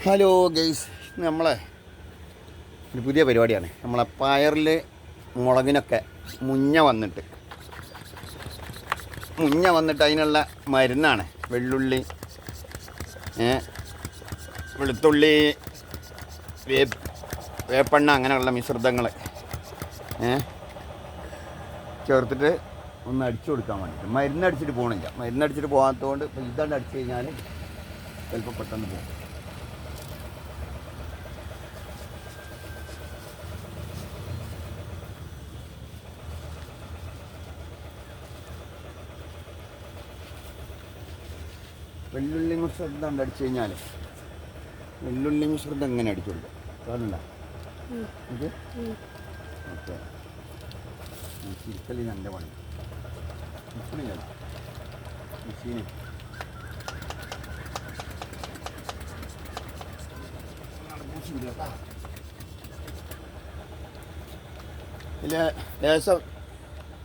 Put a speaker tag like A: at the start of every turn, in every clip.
A: Hello guys, നമ്മളെ ഒരു പുതിയ പരിപാടിയാണ്. നമ്മളെ പയറിൽ മുളകിനൊക്കെ മുഞ്ഞ വന്നിട്ട് അതിനുള്ള മരുന്നാണ്. വെള്ളുള്ളി, വെളുത്തുള്ളി, വേപ്പെണ്ണ അങ്ങനെയുള്ള മിശ്രിതങ്ങൾ ചേർത്തിട്ട് ഒന്ന് അടിച്ചു കൊടുക്കാൻ വേണ്ടിയിട്ട്. മരുന്നടിച്ചിട്ട് പോകണില്ല. മരുന്നടിച്ചിട്ട് പോകാത്തതുകൊണ്ട് ഇപ്പോൾ ഇതാണ്ട് അടിച്ചു കഴിഞ്ഞാൽ ചിലപ്പോൾ പെട്ടെന്ന് പോകും. വെള്ളുള്ളി മിശ്രിതം അടിച്ചു കഴിഞ്ഞാൽ വെള്ളുള്ളി മിശ്രിതം എങ്ങനെ അടിച്ചു കൊടുക്കും? കാണണ്ട ഇത് ഓക്കെ. ചിരിക്കൽ എൻ്റെ പണി മിഷീനില്ല. മെഷീന് ഇതിൽ ലേശം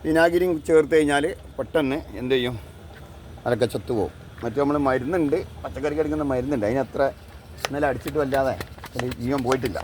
A: വിനാഗിരിയും ചേർത്ത് കഴിഞ്ഞാൽ പെട്ടെന്ന് എന്ത് ചെയ്യും, അതൊക്കെ ചത്തു പോകും. മറ്റു നമ്മൾ മരുന്നുണ്ട്, പച്ചക്കറിക്ക് അടിക്കുന്ന മരുന്നുണ്ട്, അതിനത്ര ഇന്നലെ അടിച്ചിട്ട് വല്ലാതെ ജീവൻ പോയിട്ടില്ല.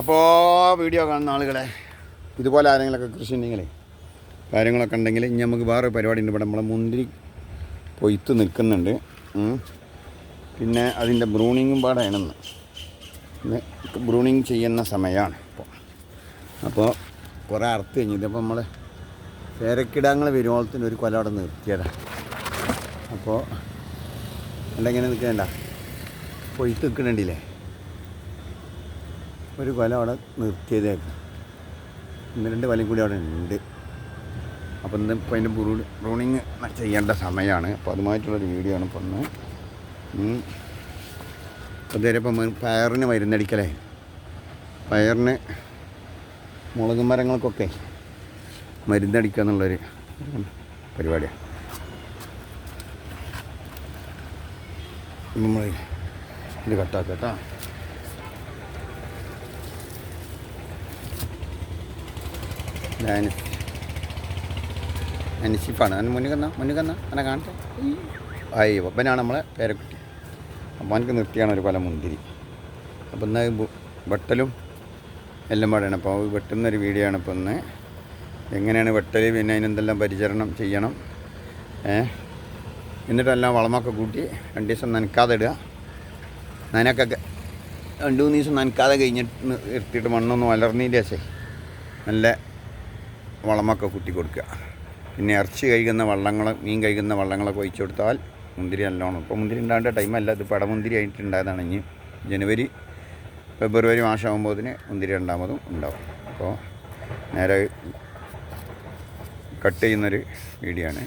A: അപ്പോൾ വീഡിയോ കാണുന്ന ആളുകളെ, ഇതുപോലെ ആരെങ്കിലുമൊക്കെ കൃഷി ഉണ്ടെങ്കിലേ കാര്യങ്ങളൊക്കെ ഉണ്ടെങ്കിൽ ഇനി നമുക്ക് വേറെ പരിപാടി ഉണ്ട്. ഇവിടെ നമ്മളെ മുന്തിരി പൊയ്ത്ത് നിൽക്കുന്നുണ്ട്. പിന്നെ അതിൻ്റെ ബ്രൂണിങ്ങും പാടാണെന്ന് ബ്രൂണിങ് ചെയ്യുന്ന സമയമാണ് അപ്പോൾ കുറേ അറുത്ത് കഴിഞ്ഞിട്ട് അപ്പോൾ നമ്മൾ പേരക്കിടാങ്ങൾ വരുമ്പോഴത്തിന് ഒരു കൊല അവിടെ നിർത്തിയതാണ്. അപ്പോൾ എന്തെങ്ങനെ നിൽക്കണ്ട പൊയ്ത്ത് നിൽക്കണില്ലേ, ഒരു കൊല അവിടെ നിർത്തിയതായിരുന്നു. ഒന്ന് രണ്ട് കൊലയും കൂടി അവിടെ ഉണ്ട്. അപ്പോൾ ഇന്ന് ഇപ്പോൾ അതിൻ്റെ ബ്രൂണിങ് ചെയ്യേണ്ട സമയമാണ്. അപ്പോൾ അതുമായിട്ടുള്ളൊരു വീഡിയോ ആണ് ഇപ്പോൾ ഒന്ന്. അതുവരെ ഇപ്പം പയറിന് മരുന്നടിക്കലേ, പയറിന് മുളക് മരങ്ങൾക്കൊക്കെ മരുന്നടിക്കുക എന്നുള്ളൊരു പരിപാടിയാണ്. നമ്മൾ ഇത് കട്ടാക്കാം കേട്ടോ. അനിസിപ്പാണ് അതിന് മുന്നിൽ കന്ന അങ്ങനെ കാണട്ടെ. ആയി ഒപ്പനാണ് നമ്മളെ പേരക്കുട്ടി. അപ്പം എനിക്ക് നിർത്തിയാണ് ഒരു കൊല മുന്തിരി. അപ്പം എന്നാൽ വെട്ടലും എല്ലാം പാടാണ്. അപ്പോൾ വെട്ടുന്നൊരു വീഡിയോ ആണ് ഇപ്പോൾ ഇന്ന്. എങ്ങനെയാണ് വെട്ടൽ, പിന്നെ അതിനെന്തെല്ലാം പരിചരണം ചെയ്യണം, എന്നിട്ടെല്ലാം വളമൊക്കെ കൂട്ടി 2 ദിവസം നനക്കാതെ ഇടുക. നനക്കൊക്കെ 2-3 ദിവസം നനക്കാതെ കഴിഞ്ഞിട്ട് എടുത്തിട്ട് മണ്ണൊന്നും വളർന്നതിൻ്റെ ശേഷം നല്ല വളമൊക്കെ കൂട്ടി കൊടുക്കുക. പിന്നെ ഇറച്ചി കഴിക്കുന്ന വള്ളങ്ങൾ, മീൻ കഴിക്കുന്ന വള്ളങ്ങളൊക്കെ ഒഴിച്ചു കൊടുത്താൽ മുന്തിരി നല്ലോണം. ഇപ്പോൾ മുന്തിരി ഉണ്ടാകേണ്ട ടൈമല്ല, ഇത് പടമുന്തിരി ആയിട്ടുണ്ടായതാണ്. ഇനി ജനുവരി ഫെബ്രുവരി മാസമാകുമ്പോഴത്തിന് മുന്തിരി രണ്ടാമതും ഉണ്ടാവും. അപ്പോൾ നേരെ കട്ട് ചെയ്യുന്നൊരു വീഡിയോ ആണ്.